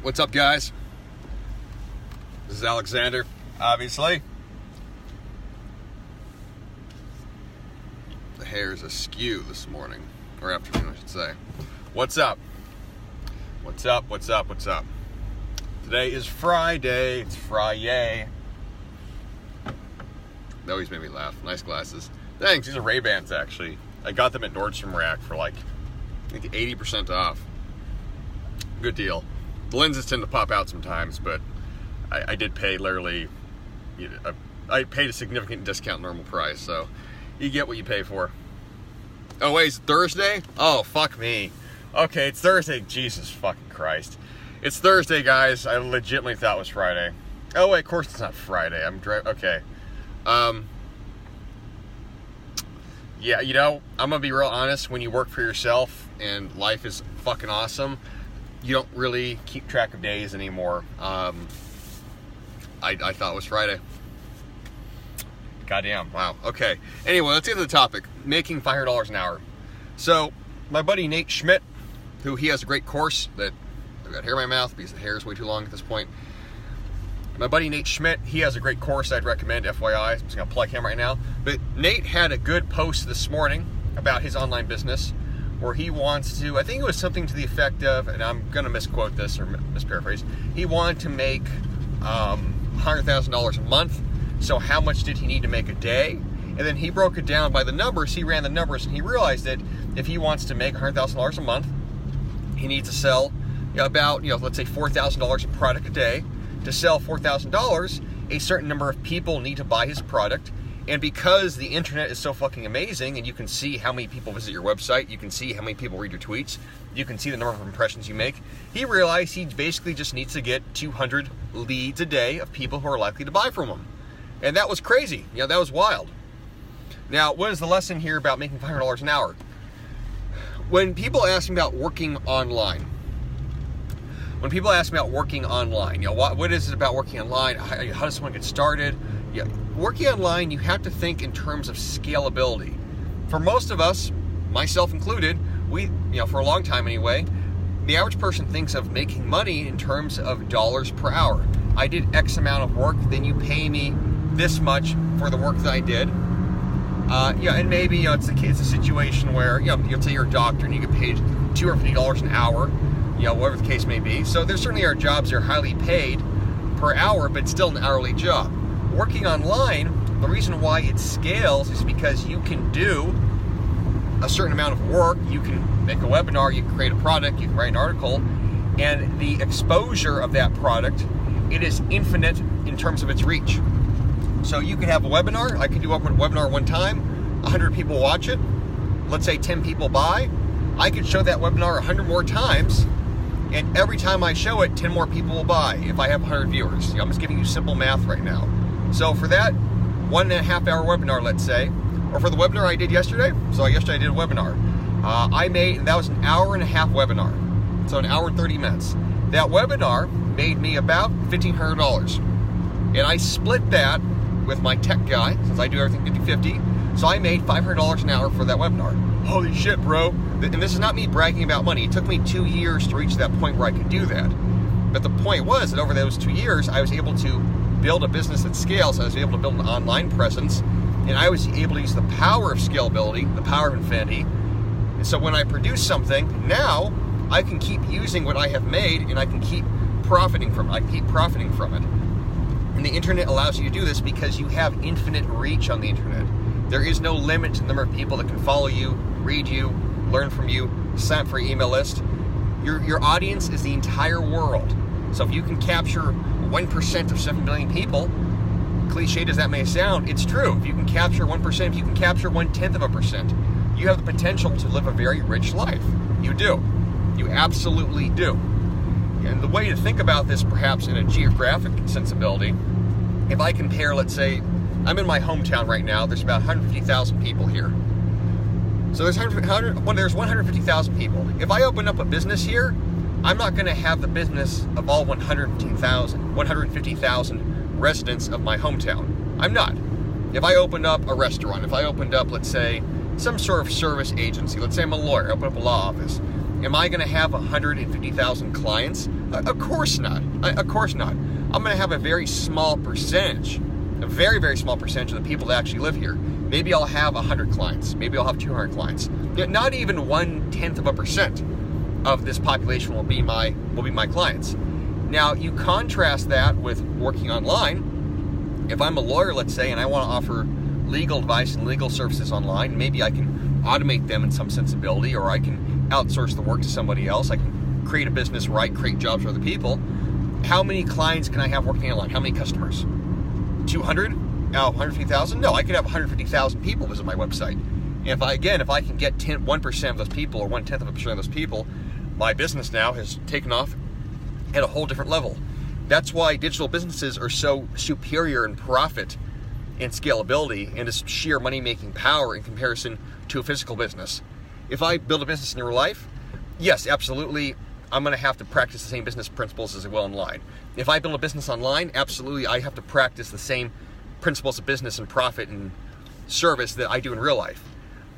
What's up, guys? This is Alexander, obviously. The hair's askew this morning, or afternoon, I should say. What's up? What's up? What's up? What's up? Today is Friday. It's Friday. They always made me laugh. Nice glasses. Thanks. These are Ray-Bans, actually. I got them at Nordstrom Rack for like, I think 80% off. Good deal. The lenses tend to pop out sometimes, but I did pay literally, I paid a significant discount normal price, so you get what you pay for. Oh, wait, it's Thursday? Oh, fuck me. Okay, it's Thursday. Jesus fucking Christ. It's Thursday, guys. I legitimately thought it was Friday. Oh, wait, of course it's not Friday. Okay. Yeah, I'm going to be real honest. When you work for yourself and life is fucking awesome, you don't really keep track of days anymore. I thought it was Friday. Goddamn, wow. Okay. Anyway, let's get to the topic. Making $500 an hour. So, my buddy Nate Schmidt, who he has a great course that, I've got hair in my mouth because the hair is way too long at this point. My buddy Nate Schmidt, he has a great course I'd recommend, FYI. I'm just going to plug him right now. But Nate had a good post this morning about his online business where he wants to, I think it was something to the effect of, and I'm going to misquote this or misparaphrase, he wanted to make $100,000 a month. So how much did he need to make a day? And then he broke it down by the numbers. He ran the numbers and he realized that if he wants to make $100,000 a month, he needs to sell about, let's say $4,000 of product a day. To sell $4,000, a certain number of people need to buy his product. And because the internet is so fucking amazing, and you can see how many people visit your website, you can see how many people read your tweets, you can see the number of impressions you make, he realized he basically just needs to get 200 leads a day of people who are likely to buy from him. And that was crazy. That was wild. Now, what is the lesson here about making $500 an hour? When people ask me about working online, what is it about working online? How does someone get started? Yeah, working online, you have to think in terms of scalability. For most of us, myself included, we, for a long time anyway, the average person thinks of making money in terms of dollars per hour. I did X amount of work, then you pay me this much for the work that I did. And maybe it's a situation where you'll say you're a doctor and you get paid $250 an hour, whatever the case may be. So there certainly are jobs that are highly paid per hour, but still an hourly job. Working online, the reason why it scales is because you can do a certain amount of work. You can make a webinar, you can create a product, you can write an article, and the exposure of that product, it is infinite in terms of its reach. So you can have a webinar. I can do a webinar one time, 100 people watch it, let's say 10 people buy. I could show that webinar 100 more times, and every time I show it, 10 more people will buy if I have 100 viewers. I'm just giving you simple math right now. So for that 1.5 hour webinar, let's say, or for the webinar I did yesterday, so yesterday I did a webinar, that was an hour and a half webinar, so an hour and 30 minutes. That webinar made me about $1,500, and I split that with my tech guy, since I do everything 50-50, so I made $500 an hour for that webinar. Holy shit, bro. And this is not me bragging about money. It took me 2 years to reach that point where I could do that. But the point was that over those 2 years, I was able to build a business at scale, so I was able to build an online presence, and I was able to use the power of scalability, the power of infinity. And so when I produce something, now I can keep using what I have made, and I can keep profiting from it. I can keep profiting from it. And the internet allows you to do this because you have infinite reach on the internet. There is no limit to the number of people that can follow you, read you, learn from you, sign up for your email list. Your audience is the entire world. So if you can capture 1% of 7 billion people, cliched as that may sound, it's true. If you can capture 1%, if you can capture 1/10%, you have the potential to live a very rich life. You do. You absolutely do. And the way to think about this, perhaps in a geographic sensibility, if I compare, let's say, I'm in my hometown right now, there's about 150,000 people here. So there's 150,000 people. If I open up a business here, I'm not going to have the business of all 150,000 residents of my hometown. I'm not. If I opened up a restaurant, if I opened up, let's say, some sort of service agency, let's say I'm a lawyer, I open up a law office, Am I going to have 150,000 clients? Of course not. Of course not. I'm going to have a very small percentage, a very, very small percentage of the people that actually live here. Maybe I'll have 100 clients. Maybe I'll have 200 clients. Not even 0.1% of this population will be my clients. Now, you contrast that with working online. If I'm a lawyer, let's say, and I want to offer legal advice and legal services online, maybe I can automate them in some sensibility, or I can outsource the work to somebody else. I can create a business where I create jobs for other people. How many clients can I have working online? How many customers? 200? 150,000? No, I could have 150,000 people visit my website. If I can get 1% of those people, or 0.1% of those people, my business now has taken off at a whole different level. That's why digital businesses are so superior in profit and scalability and its sheer money-making power in comparison to a physical business. If I build a business in real life, yes, absolutely, I'm going to have to practice the same business principles as I will online. If I build a business online, absolutely, I have to practice the same principles of business and profit and service that I do in real life.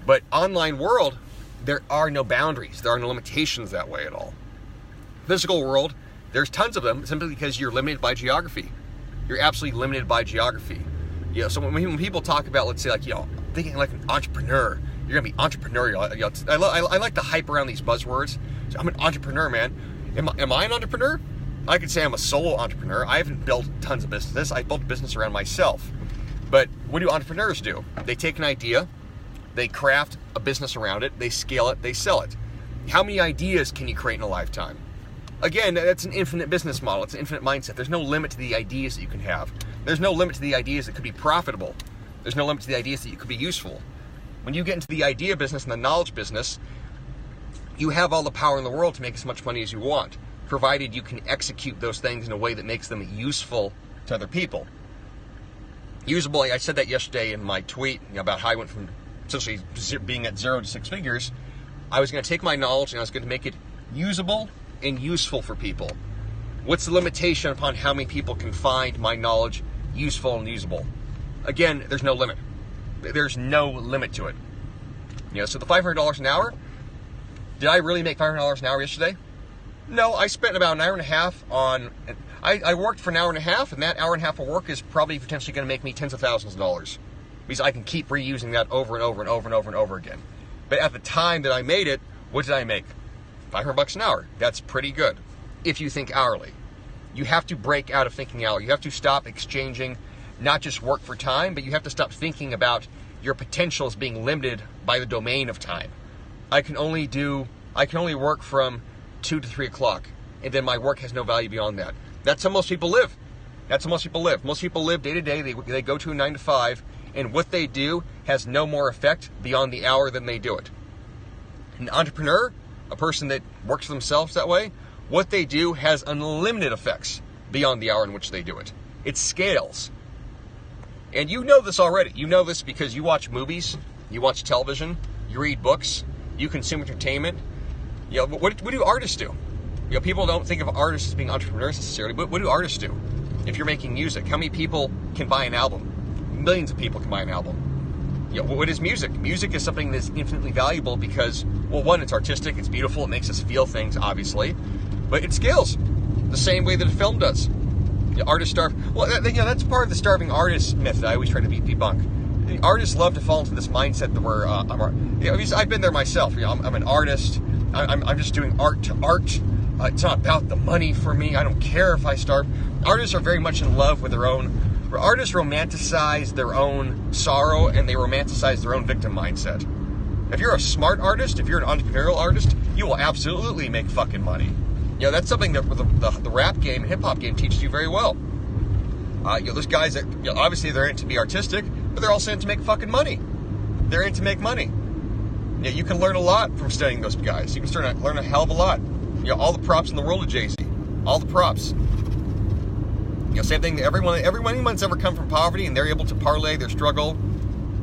But online world, there are no boundaries. There are no limitations that way at all. Physical world, there's tons of them simply because you're limited by geography. You're absolutely limited by geography. So when people talk about, let's say, thinking like an entrepreneur, you're gonna be entrepreneurial. I like to hype around these buzzwords. So I'm an entrepreneur, man. Am I an entrepreneur? I could say I'm a solo entrepreneur. I haven't built tons of business. I built a business around myself. But what do entrepreneurs do? They take an idea, they craft a business around it, they scale it, they sell it. How many ideas can you create in a lifetime? Again, that's an infinite business model. It's an infinite mindset. There's no limit to the ideas that you can have. There's no limit to the ideas that could be profitable. There's no limit to the ideas that could be useful. When you get into the idea business and the knowledge business, you have all the power in the world to make as much money as you want, provided you can execute those things in a way that makes them useful to other people. Usable, I said that yesterday in my tweet about how I went from essentially being at 0 to 6 figures. I was going to take my knowledge and I was going to make it usable and useful for people. What's the limitation upon how many people can find my knowledge useful and usable? Again, there's no limit. There's no limit to it. So the $500 an hour, did I really make $500 an hour yesterday? No, I spent about an hour and a half on, I worked for an hour and a half, and that hour and a half of work is probably potentially going to make me tens of thousands of dollars, because I can keep reusing that over and over and over and over and over again. But at the time that I made it, what did I make? $500 an hour. That's pretty good if you think hourly. You have to break out of thinking hourly. You have to stop exchanging not just work for time, but you have to stop thinking about your potential as being limited by the domain of time. I can only work from 2 to 3 o'clock, and then my work has no value beyond that. That's how most people live. Most people live day to day. They go to a 9 to 5, and what they do has no more effect beyond the hour than they do it. An entrepreneur, a person that works for themselves that way, what they do has unlimited effects beyond the hour in which they do it. It scales. And you know this already. You know this because you watch movies, you watch television, you read books, you consume entertainment. What do artists do? People don't think of artists as being entrepreneurs necessarily, but what do artists do? If you're making music, how many people can buy an album? Millions of people can buy an album. What is music? Music is something that's infinitely valuable because, well, one, it's artistic, it's beautiful, it makes us feel things, obviously, but it scales the same way that a film does. Artists starve. Well, that's part of the starving artist myth that I always try to debunk. The artists love to fall into this mindset that we're, I've been there myself. I'm an artist. I'm just doing art to art. It's not about the money for me. I don't care if I starve. Artists are very much in love with their own. Artists romanticize their own sorrow and they romanticize their own victim mindset. If you're a smart artist, if you're an entrepreneurial artist, you will absolutely make fucking money. That's something that the rap game and hip hop game teaches you very well. Those guys that obviously they're in to be artistic, but they're also in to make fucking money. They're in to make money. You can learn a lot from studying those guys. You can learn a hell of a lot. All the props in the world of Jay-Z. All the props. Same thing. Anyone's ever come from poverty and they're able to parlay their struggle,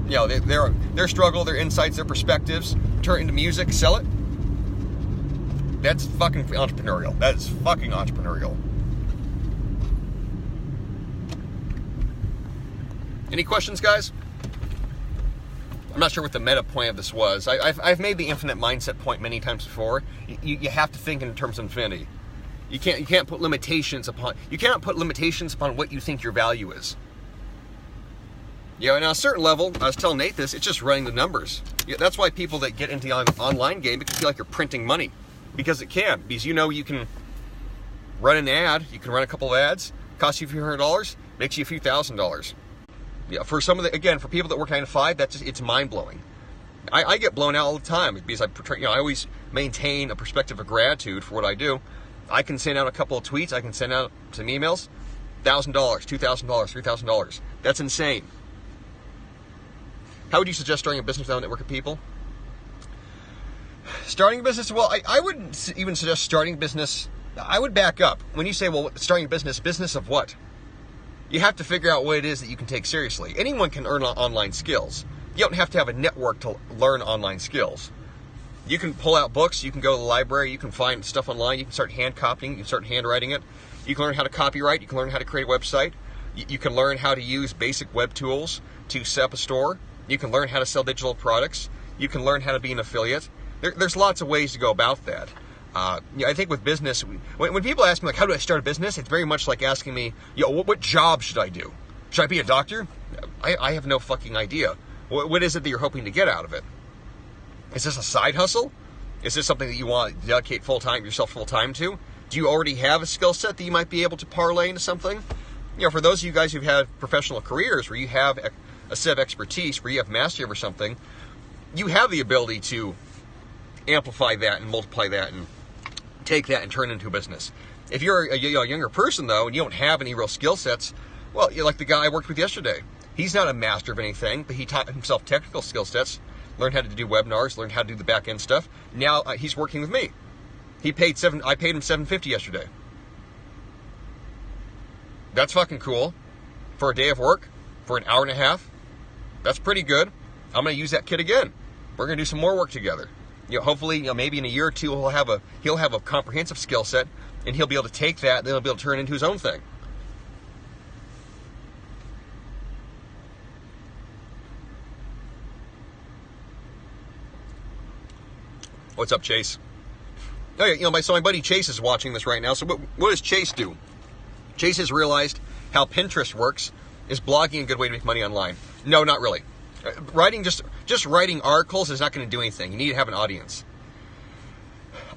their struggle, their insights, their perspectives, turn it into music, sell it. That's fucking entrepreneurial. That is fucking entrepreneurial. Any questions, guys? I'm not sure what the meta point of this was. I've made the infinite mindset point many times before. You have to think in terms of infinity. You can't put limitations upon what you think your value is. And on a certain level, I was telling Nate this, it's just running the numbers. That's why people that get into the online game, it can feel like you're printing money. Because it can. Because you can run an ad, you can run a couple of ads, costs you a few $100, makes you a few $1,000s. For some of for people that work 9 to 5, it's mind-blowing. I get blown out all the time because I always maintain a perspective of gratitude for what I do. I can send out a couple of tweets, I can send out some emails, $1,000, $2,000, $3,000. That's insane. How would you suggest starting a business without a network of people? Starting a business, well, I wouldn't even suggest starting a business. I would back up. When you say, well, starting a business of what? You have to figure out what it is that you can take seriously. Anyone can earn online skills. You don't have to have a network to learn online skills. You can pull out books, you can go to the library, you can find stuff online, you can start hand copying, you can start handwriting it. You can learn how to copyright, you can learn how to create a website. You can learn how to use basic web tools to set up a store. You can learn how to sell digital products. You can learn how to be an affiliate. There's lots of ways to go about that. I think with business, when people ask me, like, how do I start a business? It's very much like asking me, what job should I do? Should I be a doctor? I have no fucking idea. What is it that you're hoping to get out of it? Is this a side hustle? Is this something that you want to dedicate yourself full time to? Do you already have a skill set that you might be able to parlay into something? For those of you guys who've had professional careers where you have a set of expertise, where you have mastery over something, you have the ability to amplify that and multiply that and take that and turn it into a business. If you're a younger person, though, and you don't have any real skill sets, well, like the guy I worked with yesterday. He's not a master of anything, but he taught himself technical skill sets, learned how to do webinars, learned how to do the back-end stuff. Now he's working with me. I paid him $750 yesterday. That's fucking cool. For a day of work, for an hour and a half, that's pretty good. I'm going to use that kid again. We're going to do some more work together. Hopefully, maybe in a year or two, he'll have a comprehensive skill set, and he'll be able to take that, and then he'll be able to turn it into his own thing. What's up, Chase? Oh yeah, my buddy Chase is watching this right now. So what does Chase do? Chase has realized how Pinterest works. Is blogging a good way to make money online? No, not really. Just writing articles is not going to do anything. You need to have an audience.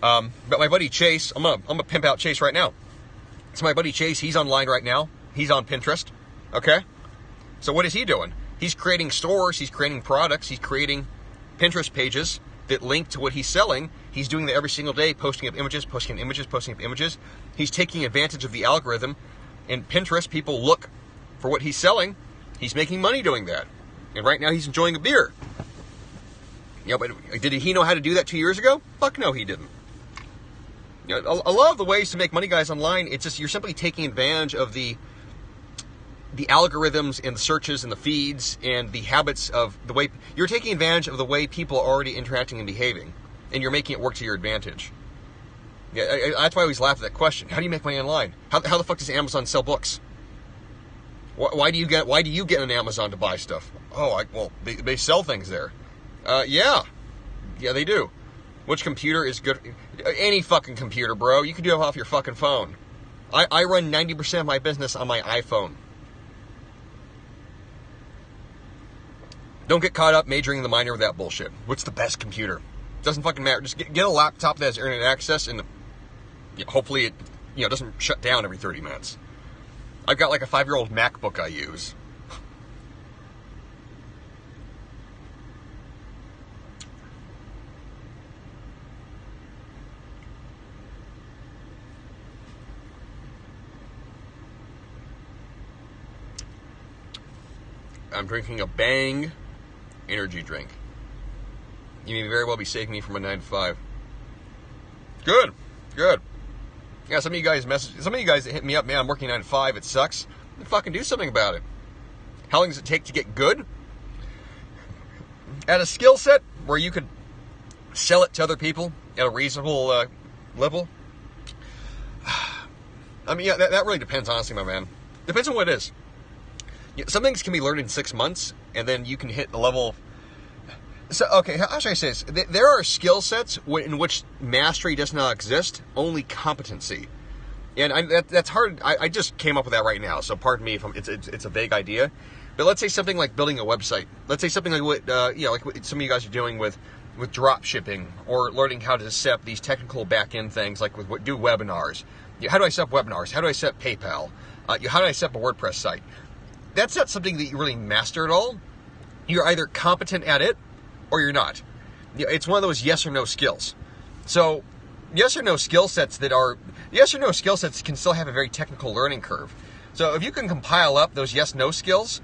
But my buddy Chase, I'm gonna pimp out Chase right now. So my buddy Chase, he's online right now. He's on Pinterest. Okay. So what is he doing? He's creating stores. He's creating products. He's creating Pinterest pages that link to what he's selling. He's doing that every single day, posting up images. He's taking advantage of the algorithm. In Pinterest, people look for what he's selling. He's making money doing that. And right now he's enjoying a beer. But did he know how to do that 2 years ago? Fuck no, he didn't. A lot of the ways to make money, guys, online, it's just you're simply taking advantage of the algorithms and the searches and the feeds and the habits of the way you're taking advantage of the way people are already interacting and behaving, and you're making it work to your advantage. That's why I always laugh at that question. How do you make money online? How the fuck does Amazon sell books? Why do you get on Amazon to buy stuff? They sell things there. Yeah, they do. Which computer is good? Any fucking computer, bro. You can do it off your fucking phone. I run 90% of my business on my iPhone. Don't get caught up majoring in the minor with that bullshit. What's the best computer? Doesn't fucking matter. Just get a laptop that has internet access, and hopefully it doesn't shut down every 30 minutes. I've got like a 5-year-old MacBook I use. I'm drinking a Bang energy drink. You may very well be saving me from a 9 to 5. Good. Yeah, some of you guys that hit me up, man, I'm working 9 to 5, it sucks. Then fucking do something about it. How long does it take to get good? At a skill set where you could sell it to other people at a reasonable level? I mean, yeah, that really depends, honestly, my man. Depends on what it is. Some things can be learned in 6 months, and then you can hit a level. So, okay, how should I say this? There are skill sets in which mastery does not exist, only competency. And that's hard. I just came up with that right now, so pardon me if it's a vague idea. But let's say something like building a website. Let's say something like what like what some of you guys are doing with drop shipping, or learning how to set up these technical back end things, like do webinars. How do I set up webinars? How do I set up PayPal? How do I set up a WordPress site? That's not something that you really master at all. You're either competent at it or you're not. It's one of those yes or no skills. So yes or no skill sets can still have a very technical learning curve. So if you can compile up those yes/no skills,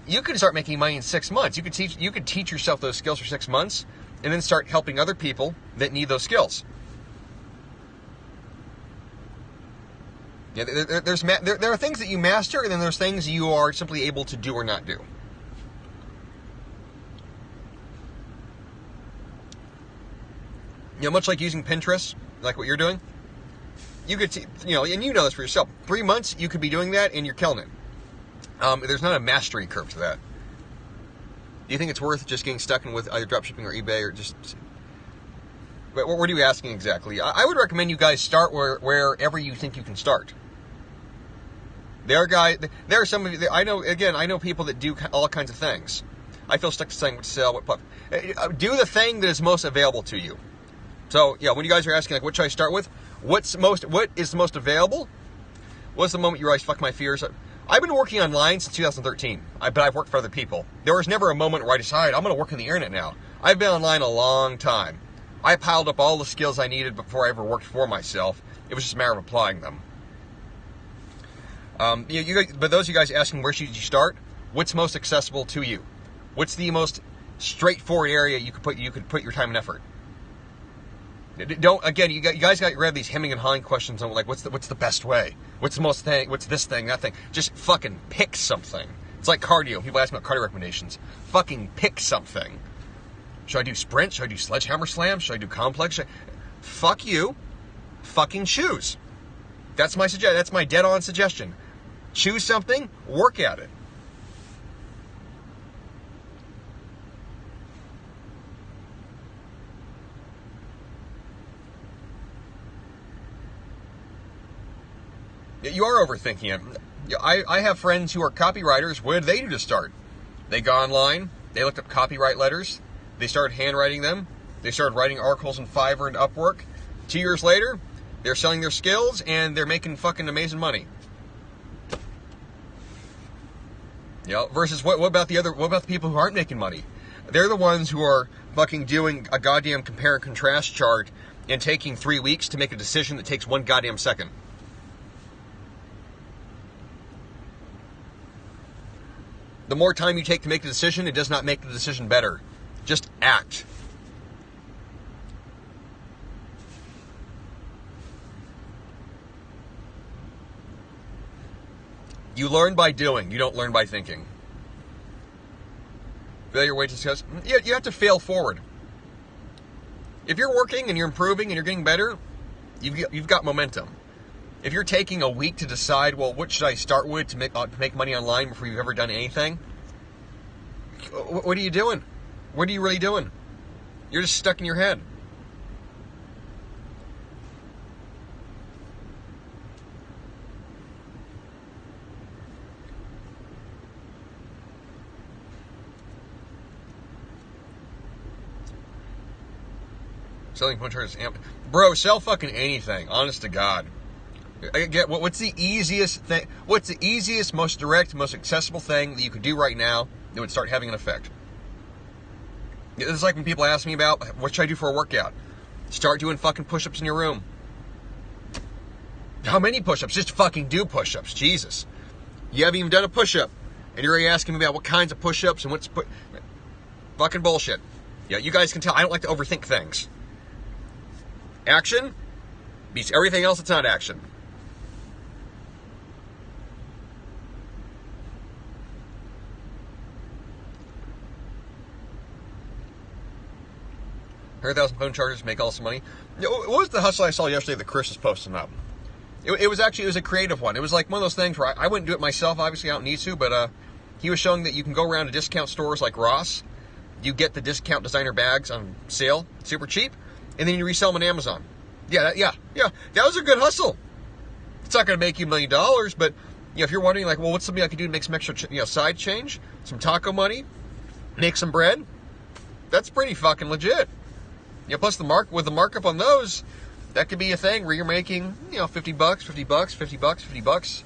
you can start making money in 6 months. You could teach yourself those skills for 6 months, and then start helping other people that need those skills. Yeah, there are things that you master, and then there's things you are simply able to do or not do. Much like using Pinterest, like what you're doing, you could, and you know this for yourself. 3 months, you could be doing that, and you're killing it. There's not a mastery curve to that. Do you think it's worth just getting stuck in with either dropshipping or eBay, or just? What are you asking exactly? I would recommend you guys start wherever you think you can start. There are some of you. I know people that do all kinds of things. I feel stuck saying what to sell, what puff. Do the thing that is most available to you. So, when you guys are asking, like, what should I start with? What is the most available? What's the moment you realize, fuck my fears? I've been working online since 2013, but I've worked for other people. There was never a moment where I decided, I'm going to work on the internet now. I've been online a long time. I piled up all the skills I needed before I ever worked for myself. It was just a matter of applying them. But those of you guys asking, where should you start? What's most accessible to you? What's the most straightforward area you could put your time and effort? You guys got to grab these hemming and hawing questions on, like, what's the best way? What's the most thing? What's this thing, that thing? Just fucking pick something. It's like cardio. People ask me about cardio recommendations. Fucking pick something. Should I do sprint? Should I do sledgehammer slam? Should I do complex? Fuck you. Fucking choose. That's my dead-on suggestion. Choose something. Work at it. You are overthinking it. I have friends who are copywriters. What did they do to start? They got online. They looked up copyright letters. They started handwriting them. They started writing articles in Fiverr and Upwork. 2 years later, they're selling their skills and they're making fucking amazing money. Versus what about the people who aren't making money? They're the ones who are fucking doing a goddamn compare and contrast chart and taking 3 weeks to make a decision that takes 1 goddamn second. The more time you take to make the decision, it does not make the decision better. Just act. You learn by doing. You don't learn by thinking. Failure way to success. You have to fail forward. If you're working and you're improving and you're getting better, you've got momentum. If you're taking a week to decide, well, what should I start with to make money online before you've ever done anything? What are you doing? What are you really doing? You're just stuck in your head. Selling phone chargers, bro. Sell fucking anything. Honest to God. I get what's the easiest thing? What's the easiest, most direct, most accessible thing that you could do right now that would start having an effect? It's like when people ask me about what should I do for a workout. Start doing fucking push-ups in your room. How many push-ups? Just fucking do push-ups. Jesus. You haven't even done a push-up, and you're already asking me about what kinds of push-ups and fucking bullshit. Yeah, you guys can tell I don't like to overthink things. Action beats everything else that's not action. $100,000 phone chargers make all some money. What was the hustle I saw yesterday that Chris was posting up? It was a creative one. It was like one of those things where I wouldn't do it myself. Obviously, I don't need to, but he was showing that you can go around to discount stores like Ross, You get the discount designer bags on sale, super cheap, and then you resell them on Amazon. Yeah. That was a good hustle. It's not going to make you $1 million, but if you're wondering, like, well, what's something I can do to make some extra, side change, some taco money, make some bread? That's pretty fucking legit. Plus with the markup on those, that could be a thing where you're making, $50, $50.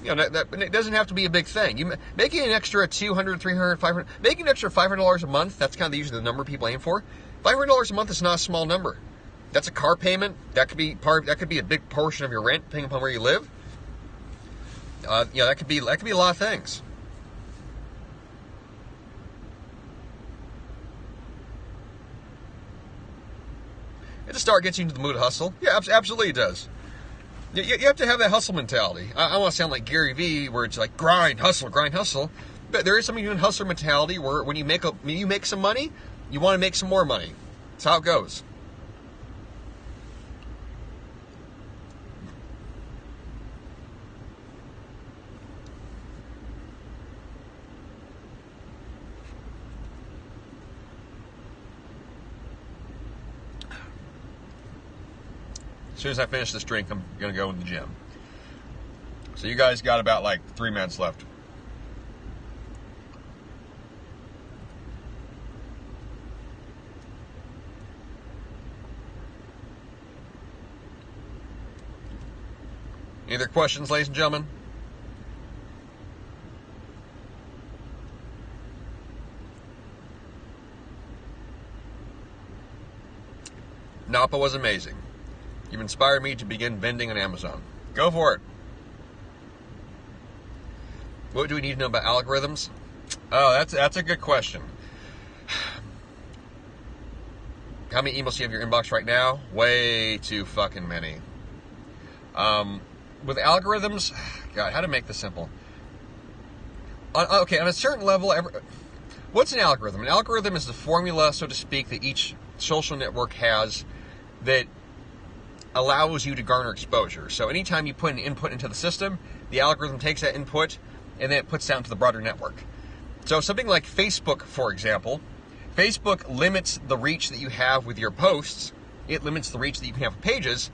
It doesn't have to be a big thing. You making an extra $200, $300, $500, making an extra $500 a month. That's kind of usually the number people aim for. $500 a month is not a small number. That's a car payment. That could be a big portion of your rent, depending upon where you live. That could be a lot of things. It just gets you into the mood of hustle. Yeah, absolutely it does. You have to have that hustle mentality. I don't want to sound like Gary Vee, where it's like grind, hustle. But there is something in hustler mentality where when you make some money, you want to make some more money. That's how it goes. As soon as I finish this drink, I'm going to go in the gym. So you guys got about like 3 minutes left. Any other questions, ladies and gentlemen? Napa was amazing. You've inspired me to begin vending on Amazon. Go for it. What do we need to know about algorithms? Oh, that's a good question. How many emails do you have in your inbox right now? Way too fucking many. With algorithms, God, how to make this simple? On a certain level, what's an algorithm? An algorithm is the formula, so to speak, that each social network has that allows you to garner exposure. So anytime you put an input into the system, the algorithm takes that input and then it puts down to the broader network. So something like Facebook, for example, Facebook limits the reach that you have with your posts. It limits the reach that you can have with pages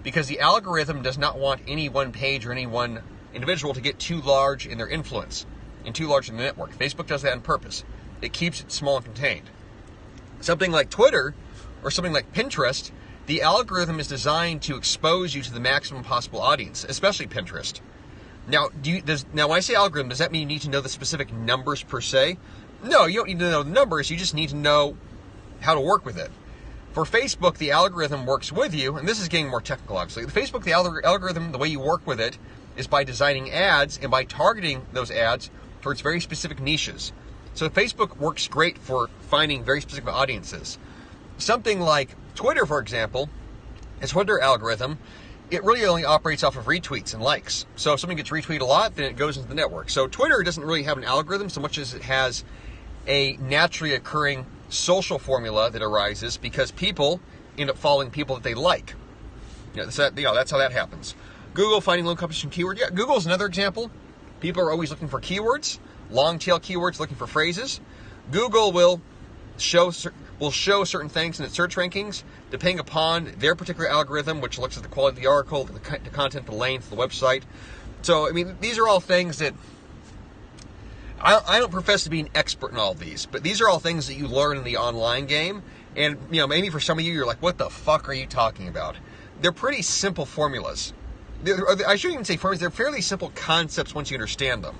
because the algorithm does not want any one page or any one individual to get too large in their influence and too large in the network. Facebook does that on purpose. It keeps it small and contained. Something like Twitter or something like Pinterest, the algorithm is designed to expose you to the maximum possible audience, especially Pinterest. Now, when I say algorithm, does that mean you need to know the specific numbers per se? No, you don't need to know the numbers. You just need to know how to work with it. For Facebook, the algorithm works with you, and this is getting more technical, obviously. The Facebook, the algorithm, the way you work with it is by designing ads and by targeting those ads towards very specific niches. So Facebook works great for finding very specific audiences. Something like Twitter, for example, its Twitter algorithm, it really only operates off of retweets and likes. So if something gets retweeted a lot, then it goes into the network. So Twitter doesn't really have an algorithm so much as it has a naturally occurring social formula that arises because people end up following people that they like. That's how that happens. Google finding low competition keywords. Yeah, Google's another example. People are always looking for keywords, long tail keywords, looking for phrases. Google will show certain things in its search rankings depending upon their particular algorithm, which looks at the quality of the article, the content, the length, the website. So, I mean, these are all things that I don't profess to be an expert in all of these, but these are all things that you learn in the online game. And, maybe for some of you, you're like, what the fuck are you talking about? They're pretty simple formulas. I shouldn't even say formulas. They're fairly simple concepts once you understand them.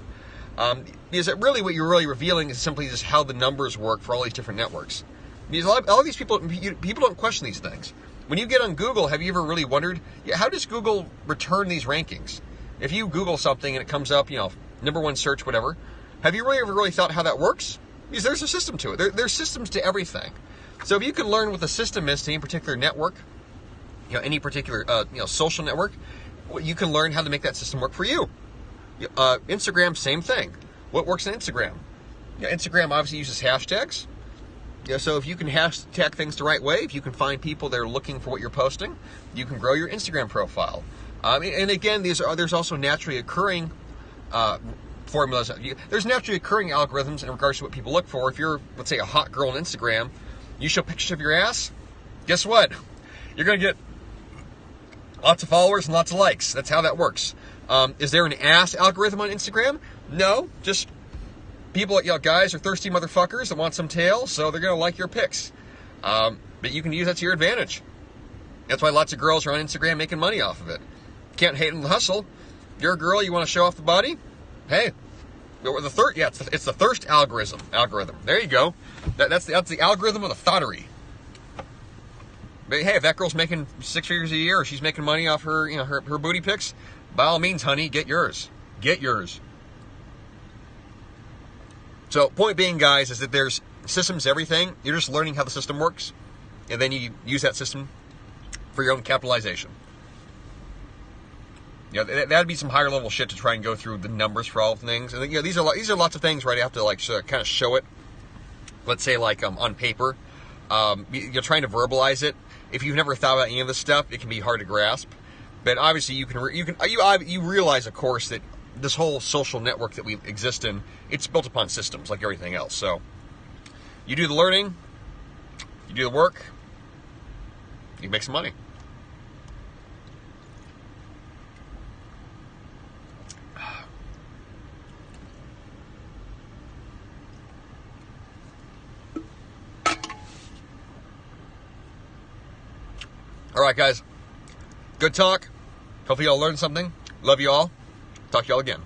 Because really what you're really revealing is simply just how the numbers work for all these different networks. Because a lot of these people don't question these things. When you get on Google, have you ever really wondered, how does Google return these rankings? If you Google something and it comes up, number one search, whatever, have you really thought how that works? Because there's a system to it. There's systems to everything. So if you can learn what the system is to any particular network, any particular social network, you can learn how to make that system work for you. Instagram, same thing. What works in Instagram? Instagram obviously uses hashtags. So if you can hashtag things the right way, if you can find people that are looking for what you're posting, you can grow your Instagram profile. And again, there's also naturally occurring formulas. There's naturally occurring algorithms in regards to what people look for. If you're, let's say, a hot girl on Instagram, you show pictures of your ass, guess what? You're going to get lots of followers and lots of likes. That's how that works. Is there an ass algorithm on Instagram? No, just people, guys are thirsty motherfuckers that want some tail, so they're going to like your pics. But you can use that to your advantage. That's why lots of girls are on Instagram making money off of it. Can't hate on the hustle. You're a girl, you want to show off the body? Hey, it's the thirst algorithm. There you go. That's the algorithm of the thottery. But hey, if that girl's making 6 figures a year, or she's making money off her, her booty pics, by all means, honey, get yours. Get yours. So, point being, guys, is that there's systems, everything. You're just learning how the system works, and then you use that system for your own capitalization. That'd be some higher level shit to try and go through the numbers for all things. And these are lots of things where you have to kind of show it. Let's say on paper, you're trying to verbalize it. If you've never thought about any of this stuff, it can be hard to grasp. But obviously, you realize, of course, that this whole social network that we exist in, it's built upon systems like everything else. So you do the learning, you do the work, you make some money. All right, guys. Good talk. Hopefully y'all learned something. Love you all. Talk to y'all again.